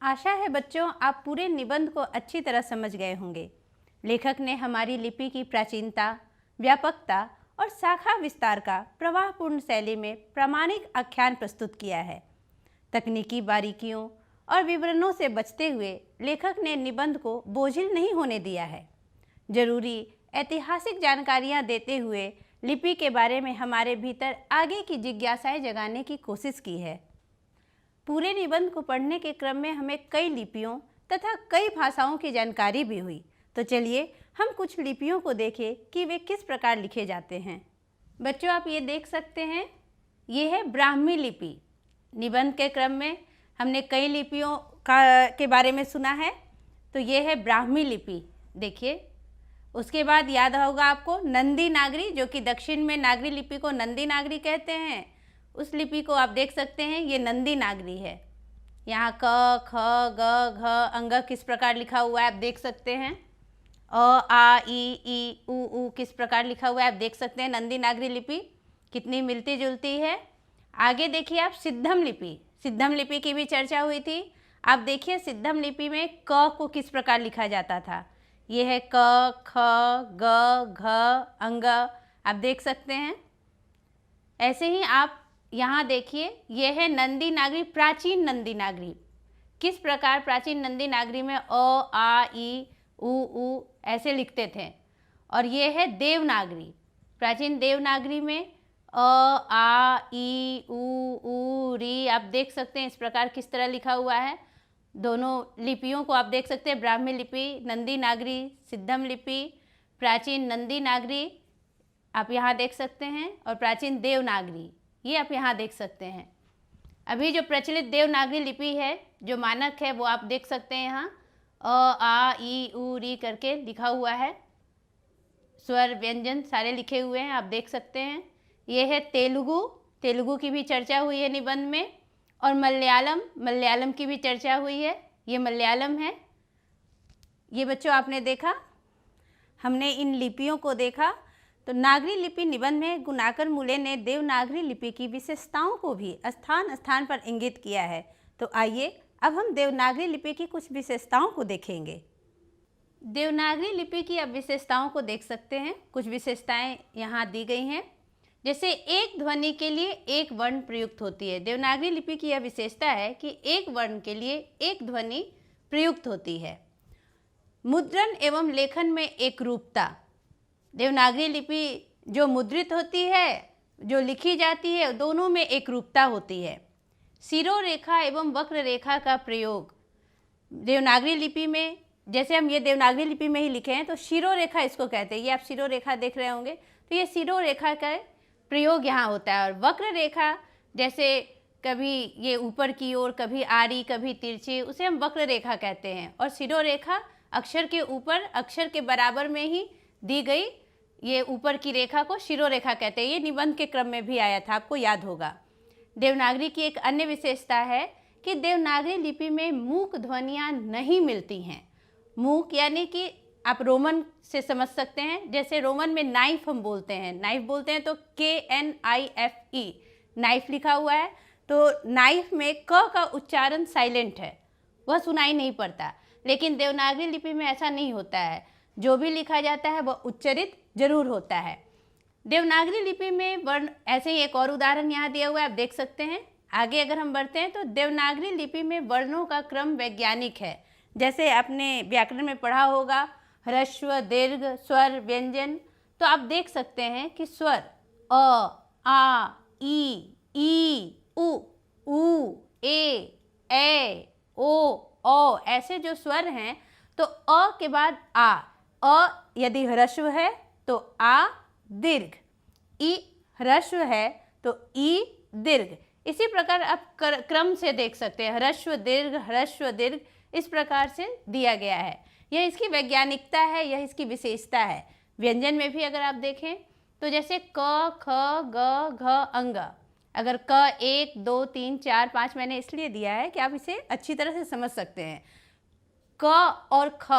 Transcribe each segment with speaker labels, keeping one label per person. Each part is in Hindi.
Speaker 1: आशा है बच्चों आप पूरे निबंध को अच्छी तरह समझ गए होंगे। लेखक ने हमारी लिपि की प्राचीनता, व्यापकता और शाखा विस्तार का प्रवाहपूर्ण शैली में प्रामाणिक आख्यान प्रस्तुत किया है। तकनीकी बारीकियों और विवरणों से बचते हुए लेखक ने निबंध को बोझिल नहीं होने दिया है। जरूरी ऐतिहासिक जानकारियां देते हुए लिपि के बारे में हमारे भीतर आगे की जिज्ञासाएं जगाने की कोशिश की है। पूरे निबंध को पढ़ने के क्रम में हमें कई लिपियों तथा कई भाषाओं की जानकारी भी हुई। तो चलिए हम कुछ लिपियों को देखें कि वे किस प्रकार लिखे जाते हैं। बच्चों आप ये देख सकते हैं, ये है ब्राह्मी लिपि। निबंध के क्रम में हमने कई लिपियों के बारे में सुना है, तो ये है ब्राह्मी लिपि। देखिए, उसके बाद याद होगा आपको नंदी नागरी, जो कि दक्षिण में नागरी लिपि को नंदी नागरी कहते हैं। उस लिपि को आप देख सकते हैं, ये नंदी नागरी है। यहाँ क, ख, ग, घ, अंग किस प्रकार लिखा हुआ है आप देख सकते हैं। अ, आ, ई, उ किस प्रकार लिखा हुआ है आप देख सकते हैं। नंदी नागरी लिपि कितनी मिलती जुलती है। आगे देखिए आप सिद्धम लिपि। सिद्धम लिपि की भी चर्चा हुई थी। आप देखिए सिद्धम लिपि में क को किस प्रकार लिखा जाता था। ये है क, ख, ग, घ, अंग आप देख सकते हैं। ऐसे ही आप यहाँ देखिए, यह है नंदी नागरी, प्राचीन नंदी नागरी। किस प्रकार प्राचीन नंदी नागरी में अ, आ, ई, उ ऐसे लिखते थे। और ये है देवनागरी। प्राचीन देवनागरी में अ, आ, ई, उ री आप देख सकते हैं इस प्रकार किस तरह लिखा हुआ है। दोनों लिपियों को आप देख सकते हैं, ब्राह्मी लिपि, नंदी नागरी, सिद्धम लिपि, प्राचीन नंदी नागरी आप यहाँ देख सकते हैं, और प्राचीन देवनागरी ये आप यहाँ देख सकते हैं। अभी जो प्रचलित देवनागरी लिपि है, जो मानक है, वो आप देख सकते हैं। यहाँ अ, आ, ई, उ, री करके लिखा हुआ है। स्वर व्यंजन सारे लिखे हुए हैं, आप देख सकते हैं। ये है तेलुगु। तेलुगु की भी चर्चा हुई है निबंध में। और मलयालम, मलयालम की भी चर्चा हुई है। ये मलयालम है। ये बच्चों आपने देखा, हमने इन लिपियों को देखा। तो नागरी लिपि निबंध में गुणाकर मूले ने देवनागरी लिपि की विशेषताओं को भी स्थान स्थान पर इंगित किया है। तो आइए अब हम देवनागरी लिपि की कुछ विशेषताओं को देखेंगे। देवनागरी लिपि की अब विशेषताओं को देख सकते हैं। कुछ विशेषताएं यहाँ दी गई हैं। जैसे एक ध्वनि के लिए एक वर्ण प्रयुक्त होती है। देवनागरी लिपि की यह विशेषता है कि एक वर्ण के लिए एक ध्वनि प्रयुक्त होती है। मुद्रण एवं लेखन में एक रूपता। देवनागरी लिपि जो मुद्रित होती है, जो लिखी जाती है, दोनों में एक रूपता होती है। शिरोरेखा एवं वक्र रेखा का प्रयोग देवनागरी लिपि में, जैसे हम ये देवनागरी लिपि में ही लिखे हैं, तो शिरोरेखा इसको कहते हैं। ये आप शिरोरेखा देख रहे होंगे, तो ये शिरोरेखा का प्रयोग यहाँ होता है। और वक्र रेखा, जैसे कभी ये ऊपर की ओर, कभी आड़ी, कभी तिरछी, उसे हम वक्र रेखा कहते हैं। और शिरोरेखा अक्षर के ऊपर, अक्षर के बराबर में ही दी गई ये ऊपर की रेखा को शिरोरेखा कहते हैं। ये निबंध के क्रम में भी आया था, आपको याद होगा। देवनागरी की एक अन्य विशेषता है कि देवनागरी लिपि में मूक ध्वनियाँ नहीं मिलती हैं। मूक यानी कि आप रोमन से समझ सकते हैं। जैसे रोमन में नाइफ हम बोलते हैं, नाइफ बोलते हैं तो KNIFE नाइफ लिखा हुआ है। तो नाइफ में क का उच्चारण साइलेंट है, वह सुनाई नहीं पड़ता। लेकिन देवनागरी लिपि में ऐसा नहीं होता है, जो भी लिखा जाता है वह उच्चरित जरूर होता है। देवनागरी लिपि में वर्ण, ऐसे ही एक और उदाहरण यहाँ दिया हुआ है, आप देख सकते हैं। आगे अगर हम बढ़ते हैं तो देवनागरी लिपि में वर्णों का क्रम वैज्ञानिक है। जैसे आपने व्याकरण में पढ़ा होगा, ह्रस्व, दीर्घ, स्वर, व्यंजन। तो आप देख सकते हैं कि स्वर अ, आ, ई, उ, ए, ओ ऐसे जो स्वर हैं, तो अ के बाद आ, अ यदि ह्रस्व है तो आ दीर्घ, ई ह्रस्व है तो ई दीर्घ। इसी प्रकार आप क्रम से देख सकते हैं, ह्रस्व दीर्घ, इस प्रकार से दिया गया है। यह इसकी वैज्ञानिकता है, यह इसकी विशेषता है। व्यंजन में भी अगर आप देखें तो जैसे क, ख, ग, घ, अंग। अगर क 1 2 3 4 5 मैंने इसलिए दिया है कि आप इसे अच्छी तरह से समझ सकते हैं। क और ख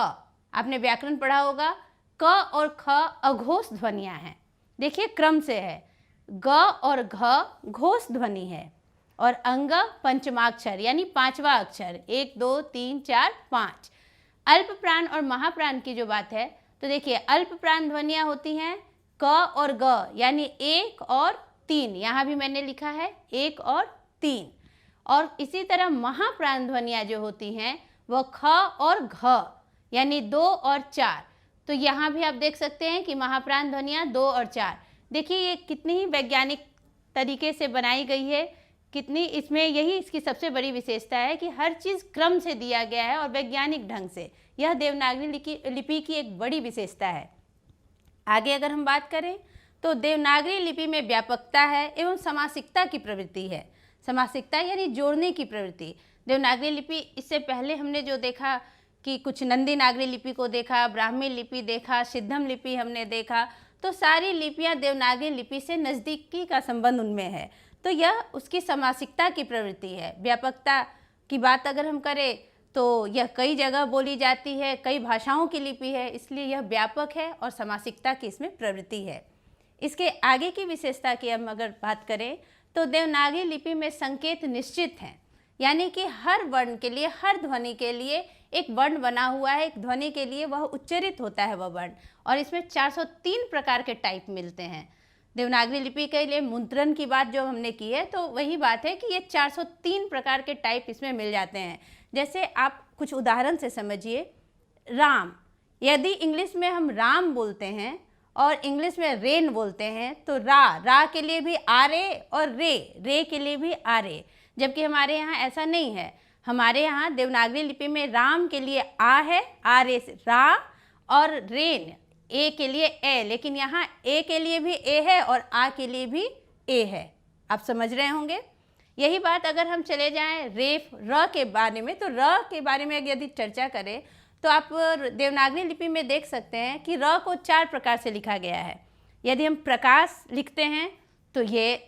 Speaker 1: आपने व्याकरण पढ़ा होगा, क और ख अघोष ध्वनियाँ हैं। देखिए क्रम से है। ग और घ घोष ध्वनि है। और अंग पंचमाक्षर यानी पांचवा अक्षर, 1 2 3 4 5। अल्प प्राण और महाप्राण की जो बात है तो देखिए अल्प प्राण ध्वनियां होती हैं क और ग यानी 1 और 3, यहाँ भी मैंने लिखा है 1 और 3। और इसी तरह महाप्राण ध्वनियां जो होती हैं वह ख और घ यानी 2 और 4। तो यहाँ भी आप देख सकते हैं कि महाप्राण ध्वनियां 2 और 4। देखिए ये कितनी ही वैज्ञानिक तरीके से बनाई गई है, कितनी इसमें यही इसकी सबसे बड़ी विशेषता है कि हर चीज़ क्रम से दिया गया है और वैज्ञानिक ढंग से। यह देवनागरी लिपि की एक बड़ी विशेषता है। आगे अगर हम बात करें तो देवनागरी लिपि में व्यापकता है एवं समासिकता की प्रवृत्ति है। समासिकता यानी जोड़ने की प्रवृत्ति। देवनागरी लिपि, इससे पहले हमने जो देखा कि कुछ नंदी नागरी लिपि को देखा, ब्राह्मी लिपि देखा, सिद्धम लिपि हमने देखा, तो सारी लिपियां देवनागरी लिपि से नज़दीकी का संबंध उनमें है। तो यह उसकी समासिकता की प्रवृत्ति है। व्यापकता की बात अगर हम करें तो यह कई जगह बोली जाती है, कई भाषाओं की लिपि है, इसलिए यह व्यापक है और समासिकता की इसमें प्रवृत्ति है। इसके आगे की विशेषता की हम अगर बात करें तो देवनागरी लिपि में संकेत निश्चित हैं, यानी कि हर वर्ण के लिए, हर ध्वनि के लिए एक वर्ण बना हुआ है, एक ध्वनि के लिए वह उच्चरित होता है वह वर्ण। और इसमें 403 प्रकार के टाइप मिलते हैं। देवनागरी लिपि के लिए मुद्रण की बात जो हमने की है तो वही बात है कि ये 403 प्रकार के टाइप इसमें मिल जाते हैं। जैसे आप कुछ उदाहरण से समझिए, राम, यदि इंग्लिश में हम राम बोलते हैं और इंग्लिश में रेन बोलते हैं तो रा के लिए भी आरे और रे के लिए भी आरे, जबकि हमारे यहाँ ऐसा नहीं है। हमारे यहाँ देवनागरी लिपि में राम के लिए आ है, आरे से रा, और रेन ए के लिए ए, लेकिन यहाँ ए के लिए भी ए है और आ के लिए भी ए है। आप समझ रहे होंगे। यही बात अगर हम चले जाएं रेफ र के बारे में, तो र के बारे में यदि चर्चा करें तो आप देवनागरी लिपि में देख सकते हैं कि र को 4 प्रकार से लिखा गया है। यदि हम प्रकाश लिखते हैं तो ये,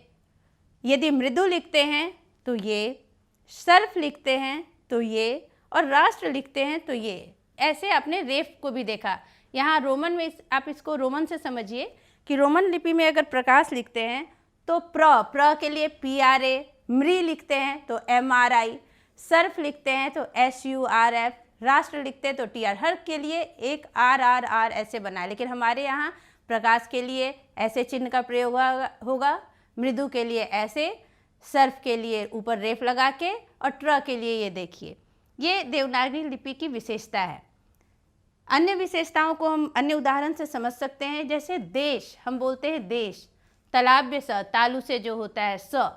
Speaker 1: यदि मृदु लिखते हैं तो ये, सर्फ लिखते हैं तो ये, और राष्ट्र लिखते हैं तो ये। ऐसे आपने रेफ को भी देखा। यहाँ रोमन में आप इसको रोमन से समझिए कि रोमन लिपि में अगर प्रकाश लिखते हैं तो प्र के लिए PRA, मृ लिखते हैं तो MRI, सर्फ लिखते हैं तो SURF, राष्ट्र लिखते हैं तो TR। हर के लिए एक RRR ऐसे बना है, लेकिन हमारे यहाँ प्रकाश के लिए ऐसे चिन्ह का प्रयोग होगा, मृदु के लिए ऐसे, सर्फ के लिए ऊपर रेफ लगा के, और ट्र के लिए ये देखिए। ये देवनागरी लिपि की विशेषता है। अन्य विशेषताओं को हम अन्य उदाहरण से समझ सकते हैं। जैसे देश, हम बोलते हैं देश, तालाब्य स, तालु से जो होता है स,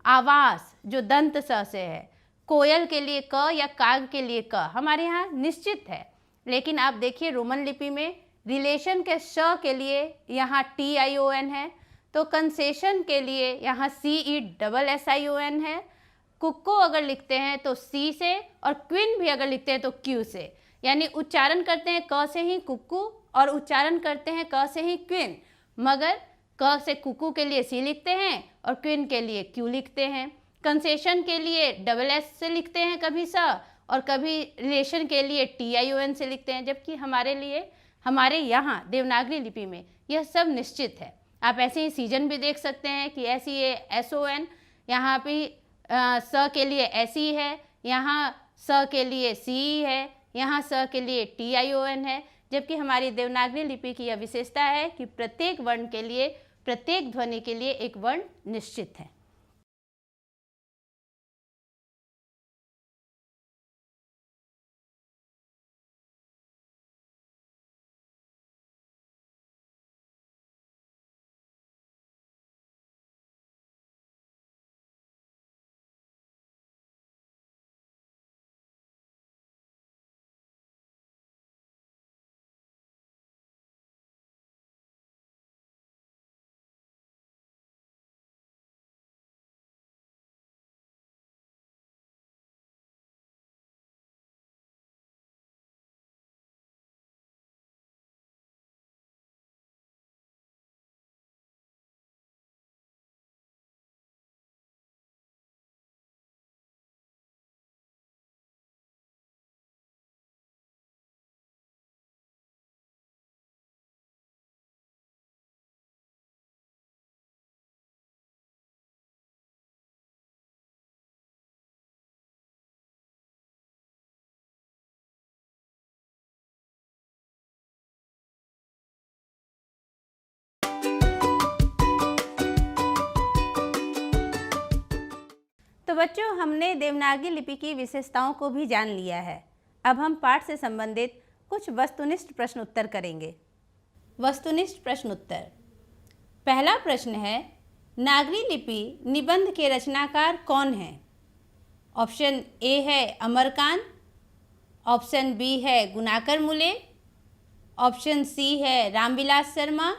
Speaker 1: आवास जो दंत स से है, कोयल के लिए क या काग के लिए क, हमारे यहाँ निश्चित है। लेकिन आप देखिए रोमन लिपि में रिलेशन के श के लिए यहाँ TION है, तो कंसेशन के लिए यहाँ CESSION है। कुक्को अगर लिखते हैं तो C से, और क्वीन भी अगर लिखते हैं तो Q से, यानी उच्चारण करते हैं क से ही कुक्कू और उच्चारण करते हैं क से ही क्वीन, मगर क से कुक्कू के लिए C लिखते हैं और क्वीन के लिए Q लिखते हैं। कंसेशन के लिए SS से लिखते हैं कभी स, और कभी रिलेशन के लिए TION से लिखते हैं, जबकि हमारे यहाँ देवनागरी लिपि में यह सब निश्चित है। आप ऐसे ही सीजन भी देख सकते हैं कि ऐसी ये SON, यहाँ भी स के लिए SE है, यहाँ स के लिए CE है, यहाँ स के लिए TION है, जबकि हमारी देवनागरी लिपि की यह विशेषता है कि प्रत्येक वर्ण के लिए, प्रत्येक ध्वनि के लिए एक वर्ण निश्चित है। बच्चों, हमने देवनागरी लिपि की विशेषताओं को भी जान लिया है। अब हम पाठ से संबंधित कुछ वस्तुनिष्ठ प्रश्न उत्तर करेंगे। वस्तुनिष्ठ प्रश्न उत्तर। पहला प्रश्न है, नागरी लिपि निबंध के रचनाकार कौन हैं? ऑप्शन ए है अमरकांत, ऑप्शन बी है गुणाकर मूले, ऑप्शन सी है रामविलास शर्मा,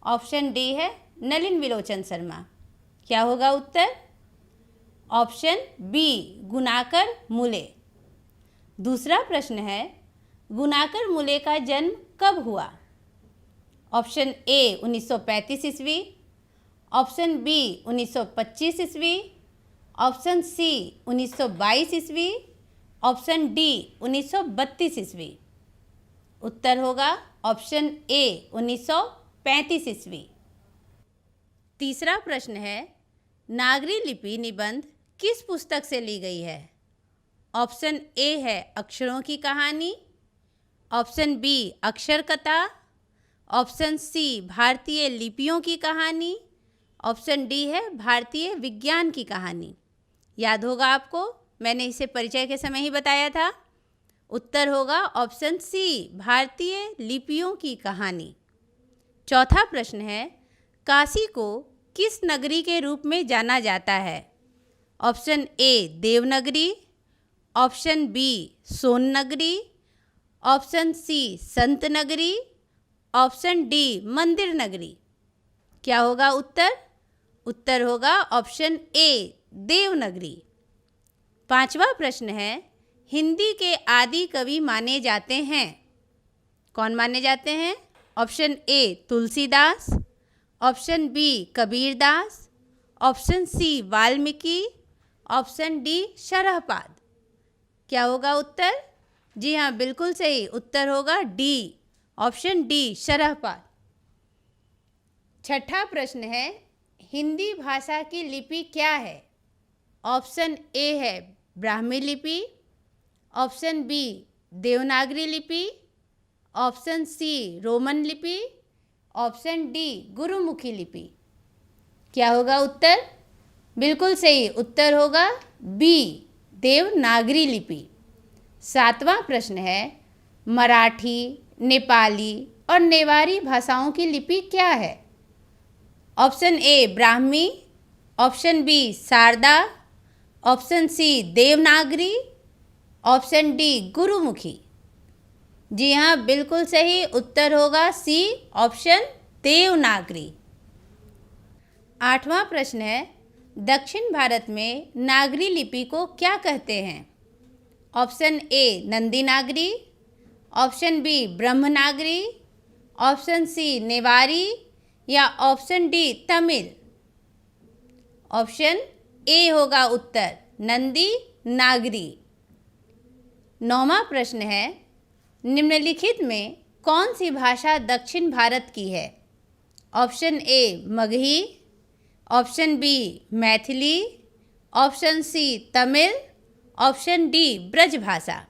Speaker 1: ऑप्शन डी है नलिन विलोचन शर्मा। क्या होगा उत्तर? ऑप्शन बी गुणाकर मूले। दूसरा प्रश्न है, गुणाकर मूले का जन्म कब हुआ? ऑप्शन ए 1935 ईस्वी, ऑप्शन बी 1925 ईस्वी, ऑप्शन सी 1922 ईस्वी, ऑप्शन डी 1932 ईस्वी। उत्तर होगा ऑप्शन ए 1935 ईस्वी। तीसरा प्रश्न है, नागरी लिपि निबंध किस पुस्तक से ली गई है? ऑप्शन ए है अक्षरों की कहानी, ऑप्शन बी अक्षर कथा, ऑप्शन सी भारतीय लिपियों की कहानी, ऑप्शन डी है भारतीय विज्ञान की कहानी। याद होगा आपको, मैंने इसे परिचय के समय ही बताया था। उत्तर होगा ऑप्शन सी भारतीय लिपियों की कहानी। चौथा प्रश्न है, काशी को किस नगरी के रूप में जाना जाता है? ऑप्शन ए देवनगरी, ऑप्शन बी सोन नगरी, ऑप्शन सी संत नगरी, ऑप्शन डी मंदिर नगरी। क्या होगा उत्तर? उत्तर होगा ऑप्शन ए देवनगरी। पांचवा प्रश्न है, हिंदी के आदि कवि माने जाते हैं। कौन माने जाते हैं? Option A Tulsidas, option B Kabirdas, option C Valmiki, option D Sarahpad. क्या होगा उत्तर? जी हाँ, बिल्कुल सही। उत्तर होगा डी, ऑप्शन डी शरहपाद। छठा प्रश्न है, हिंदी भाषा की लिपि क्या है? ऑप्शन ए है ब्राह्मी लिपि, ऑप्शन बी देवनागरी लिपि, ऑप्शन सी रोमन लिपि, ऑप्शन डी गुरुमुखी लिपि। क्या होगा उत्तर? बिल्कुल सही। उत्तर होगा बी देवनागरी लिपि। सातवां प्रश्न है, मराठी, नेपाली और नेवारी भाषाओं की लिपि क्या है? Option A Brahmi, option B Sharada, option C Devanagari, option D Gurmukhi. जी हाँ, बिल्कुल सही। उत्तर होगा सी, ऑप्शन देवनागरी। आठवां प्रश्न है, दक्षिण भारत में नागरी लिपि को क्या कहते हैं? Option A Nandi Nagari, option B Brahmanagari, option C Newari या option D Tamil. Option A होगा उत्तर, नंदी नागरी। नौवां प्रश्न है, निम्नलिखित में कौन सी भाषा दक्षिण भारत की है? Option A Magahi, option B Maithili, option C Tamil, option D Brajbhasha.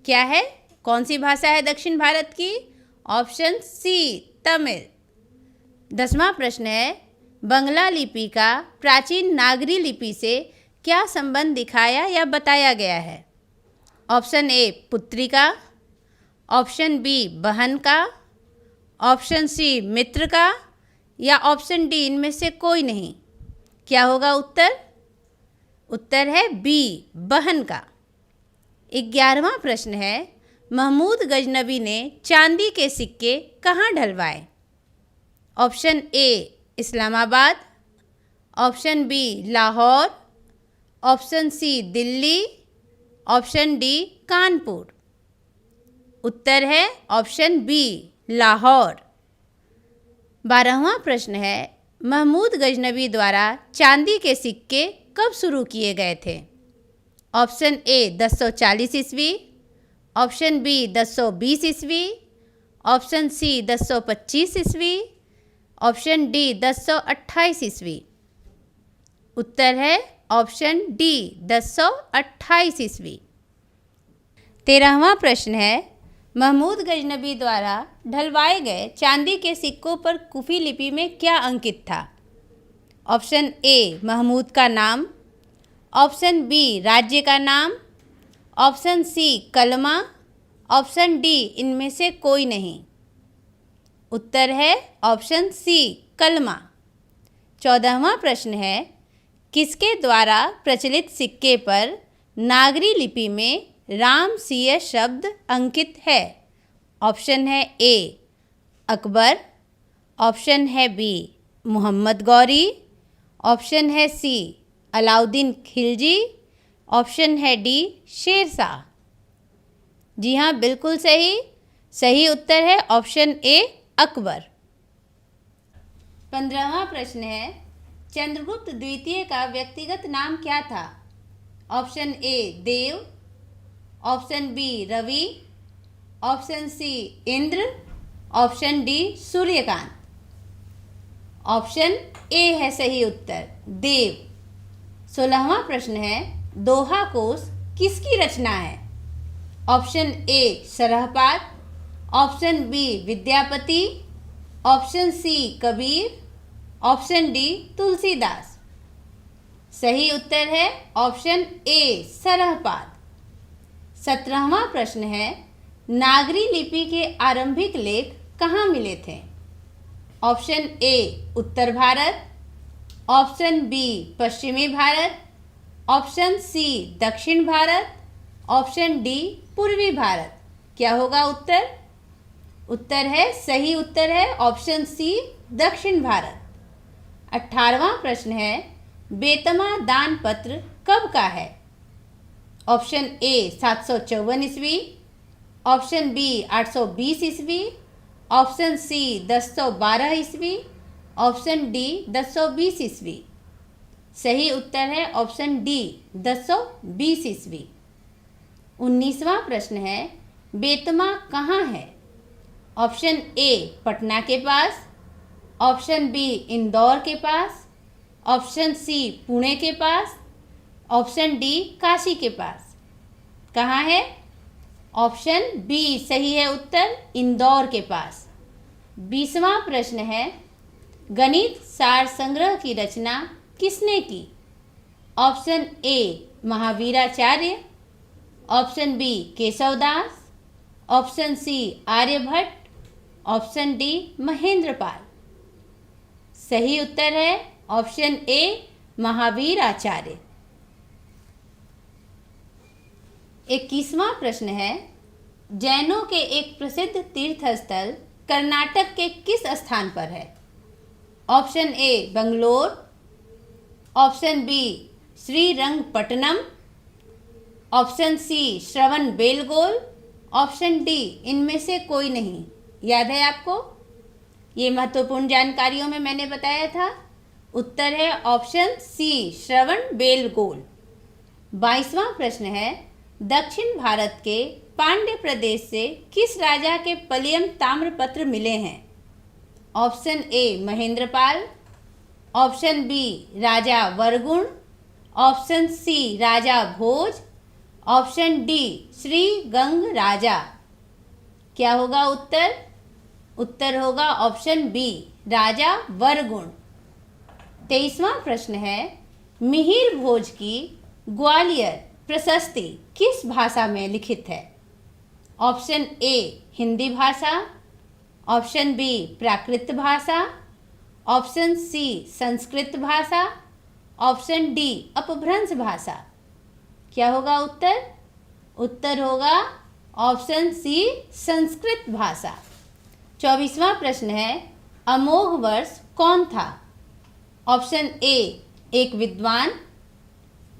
Speaker 1: क्या है? कौन सी भाषा है दक्षिण भारत की? Option C Tamil. 10वां प्रश्न है, बंगला लिपि का प्राचीन नागरी लिपि से क्या संबंध दिखाया या बताया गया है? ऑप्शन ए पुत्री का, ऑप्शन बी बहन का, ऑप्शन सी मित्र का या ऑप्शन डी इनमें से कोई नहीं। क्या होगा उत्तर? उत्तर है बी बहन का। 11वां प्रश्न है, महमूद गजनबी ने चांदी के सिक्के कहाँ ढलवाए? Option A Islamabad, option B Lahore, option C Delhi, option D Kanpur. उत्तर है ऑप्शन बी लाहौर। 12वां प्रश्न है, महमूद गजनबी द्वारा चांदी के सिक्के कब शुरू किए गए थे? ऑप्शन ए 1040 ईस्वी, ऑप्शन बी 1020 ईस्वी, ऑप्शन सी 1025 ईस्वी, ऑप्शन डी 1028 ईस्वी। उत्तर है ऑप्शन डी 1028 ईस्वी। 13वां प्रश्न है, महमूद गजनबी द्वारा ढलवाए गए चांदी के सिक्कों पर कुफी लिपि में क्या अंकित था? ऑप्शन ए महमूद का नाम, ऑप्शन बी राज्य का नाम, ऑप्शन सी कलमा, ऑप्शन डी इनमें से कोई नहीं। उत्तर है ऑप्शन सी कलमा। 14वां प्रश्न है, किसके द्वारा प्रचलित सिक्के पर नागरी लिपि में रामसिंह शब्द अंकित है? ऑप्शन है ए अकबर, ऑप्शन है बी मोहम्मद गौरी, ऑप्शन है सी अलाउद्दीन खिलजी, ऑप्शन है डी शेरशाह। जी हाँ, बिल्कुल सही। सही उत्तर है ऑप्शन ए अकबर। 15वां प्रश्न है, चंद्रगुप्त द्वितीय का व्यक्तिगत नाम क्या था? Option A Dev, option B Ravi, option C Indra, option D Suryakant. Option A है सही उत्तर, देव। 16वां प्रश्न है, दोहा कोश किसकी रचना है? Option A Sarahpad, option B Vidyapati, option C Kabir, option D Tulsidas. सही उत्तर है ऑप्शन ए सरहपाद। 17वां प्रश्न है, नागरी लिपि के आरंभिक लेख कहाँ मिले थे? ऑप्शन ए उत्तर भारत, ऑप्शन बी पश्चिमी भारत, ऑप्शन सी दक्षिण भारत, ऑप्शन डी पूर्वी भारत। क्या होगा उत्तर? उत्तर है सही उत्तर है ऑप्शन सी दक्षिण भारत। 18वां प्रश्न है, बेतमा दान पत्र कब का है? ऑप्शन ए 754 ईस्वी, ऑप्शन बी 820 ईस्वी, ऑप्शन सी 1012 ईस्वी, ऑप्शन डी 1020 ईस्वी। सही उत्तर है ऑप्शन डी 1020 ईस्वी। 19वां प्रश्न है, बेतमा कहाँ है? ऑप्शन ए पटना के पास, ऑप्शन बी इंदौर के पास, ऑप्शन सी पुणे के पास, ऑप्शन डी काशी के पास। कहाँ है? ऑप्शन बी सही है उत्तर, इंदौर के पास। 20वां प्रश्न है, गणित सार संग्रह की रचना किसने की? Option A Mahaviracharya, option B Keshavdas, option C Aryabhatta, option D Mahendrapal. सही उत्तर है ऑप्शन ए महावीराचार्य। 21वां प्रश्न है, जैनों के एक प्रसिद्ध तीर्थ स्थल कर्नाटक के किस स्थान पर है? Option A Bangalore, option B Srirangapatnam, option C Shravana Belagola, option D इनमें से कोई नहीं। याद है आपको? ये महत्वपूर्ण जानकारियों में मैंने बताया था। उत्तर है ऑप्शन सी श्रवण बेलगोल। 22वां प्रश्न है, दक्षिण भारत के पांड्य प्रदेश से किस राजा के पलियम ताम्रपत्र मिले हैं? Option A Mahendrapal, option B Raja Varaguna, option C Raja Bhoj, option D Shri Ganga Raja. क्या होगा उत्तर? उत्तर होगा ऑप्शन बी राजा वरगुण। 23वां प्रश्न है, मिहिर भोज की ग्वालियर प्रशस्ति किस भाषा में लिखित है? ऑप्शन ए हिंदी भाषा, ऑप्शन बी प्राकृत भाषा, ऑप्शन सी संस्कृत भाषा, ऑप्शन डी अपभ्रंश भाषा। क्या होगा उत्तर? उत्तर होगा ऑप्शन सी संस्कृत भाषा। 24वां प्रश्न है, अमोघ वर्ष कौन था? ऑप्शन ए एक विद्वान,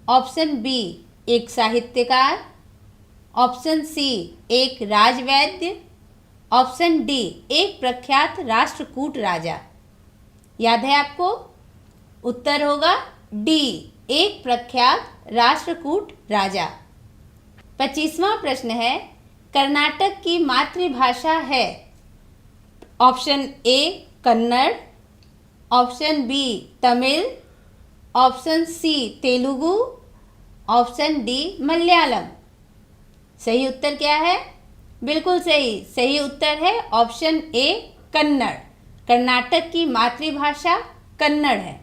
Speaker 1: ऑप्शन बी एक साहित्यकार, ऑप्शन सी एक राजवैद्य, ऑप्शन डी एक प्रख्यात राष्ट्रकूट राजा। याद है आपको? उत्तर होगा डी एक प्रख्यात राष्ट्रकूट राजा। 25वां प्रश्न है, कर्नाटक की मातृभाषा है? Option A Kannada, option B Tamil, option C Telugu, option D Malayalam. सही उत्तर क्या है? बिल्कुल सही। सही उत्तर है ऑप्शन ए कन्नड़। कर्नाटक की मातृभाषा कन्नड़ है।